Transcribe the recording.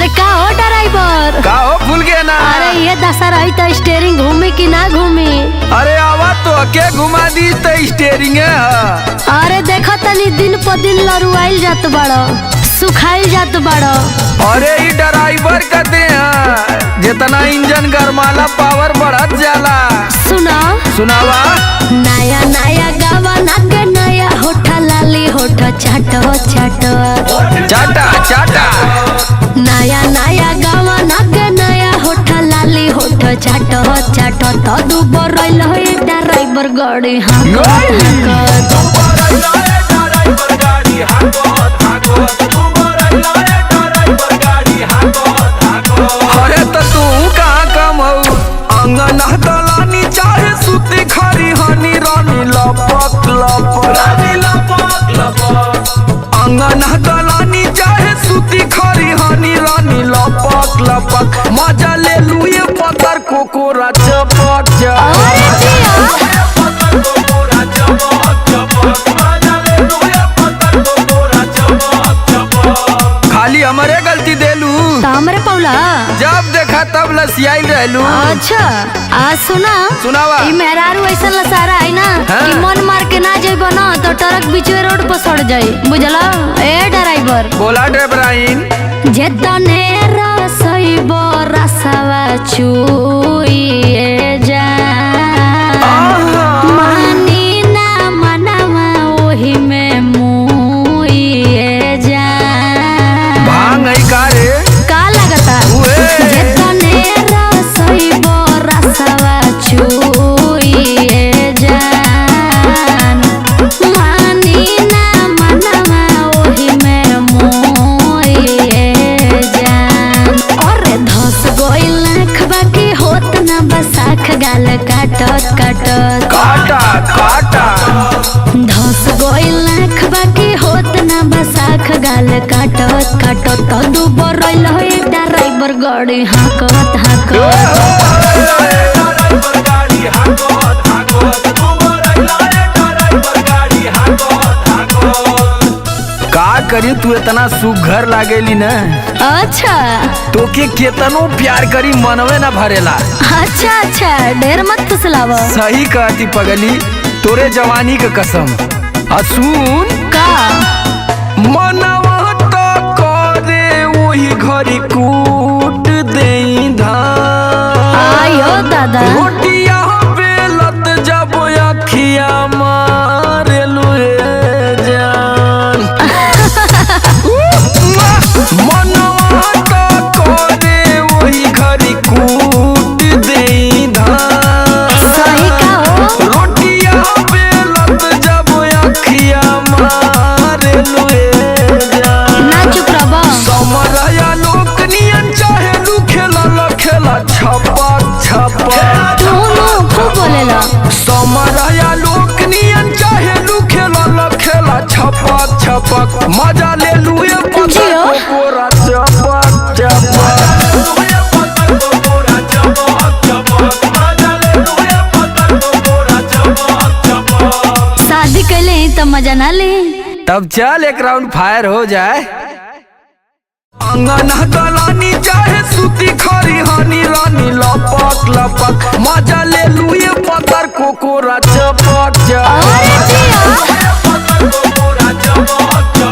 अरे का हो ड्राइवर? का हो भूल गया ना? अरे ये दशा रही तो स्टेयरिंग घूमी कि ना घूमी? अरे आवा तो के घुमा दी तो स्टेयरिंग है। अरे देखो तनी दिन पर दिन लरुआइल जात बड़ो, सुखाइल जात बड़ो। अरे ये ड्राइवर कहते हैं जितना इंजन गरमाला पावर बढ़त जाला। सुना सुनावा। नया नया गावा नाके नया होठा लाली होठा चाटो चाटो चाटा चाटा। नया नया गावा नाके नया होठा लाली होठा चाटो चाटो तो दुबर रइल हो ड्राइवर गाड़ी हाको अरे तो तू कहाँ कम हो? अंगन दलानी चाहे सुती खरी हनी रानी लपक लपक। अंगन दलानी चाहे सुती खरी हनी रानी लपक लपक। मजा ले लू ये पत्थर कोकोरा चपक खाली हमारे गलती देलू हमरे पौला जब देखा तब लसियाई रहलू। अच्छा आज सुनावा। ई मेहरारू ऐसा लसारा है ना हाँ। कि मन मार के ना जाइबो ना तो ट्रक बीचवे रोड पर सड़ जाई बुझला। ए ड्राइवर बोला ड्राइवर जेतने रसइबो रसवा चुइए जा मानी ना मनवा ओही में मुइए जा। भांग है का रे? का लगता जेतने रसइबो रसवा चुइए जान मानी ना मनवा ओही में मुइए जान। अरे धस गइल आँखबा की होत ना बसाख गाल काटत काटत काटा काटा। धस गइल आँखबा की होत ना बसाख गाल काटत काटत तो दुबर रइल हो ड्राइवर गाड़ी हाकत हाकत। का करी तू इतना सुघर लागेली न? अच्छा तो के केतनो प्यार करी मनवे ना भरेला। अच्छा अच्छा ढेर मत फुसलाव। सही कहती पगली तोरे जवानी के कसम। सुन का मनवा तो करे वही घरी कूट देई धान। आयो दादा रोटिया बेलत जब अखिया मारेलू जान। मनवा तो करे वही घरी कूट देई धान। सही का हो रोटिया बेलत जब अखिया मारेलू जान। ना चुप रहो। समरया लोक नियन चाहे लू खेला खेला छपक छपक। तू खूब बोलेला। समरया लोक नियन चाहे लू खेला खेला छपक छपक। मजा ले लू ये जियो। कोरा चपक चपक। शादी कैले तो मजा ना ले। तब चल एक राउंड फायर हो जाए। अंगन दलानी चाहे सुती खरी हनी रानी लपक लपक। मजा ले लू ये पत्थर कोकोरा चपक अरे जिया। चपक।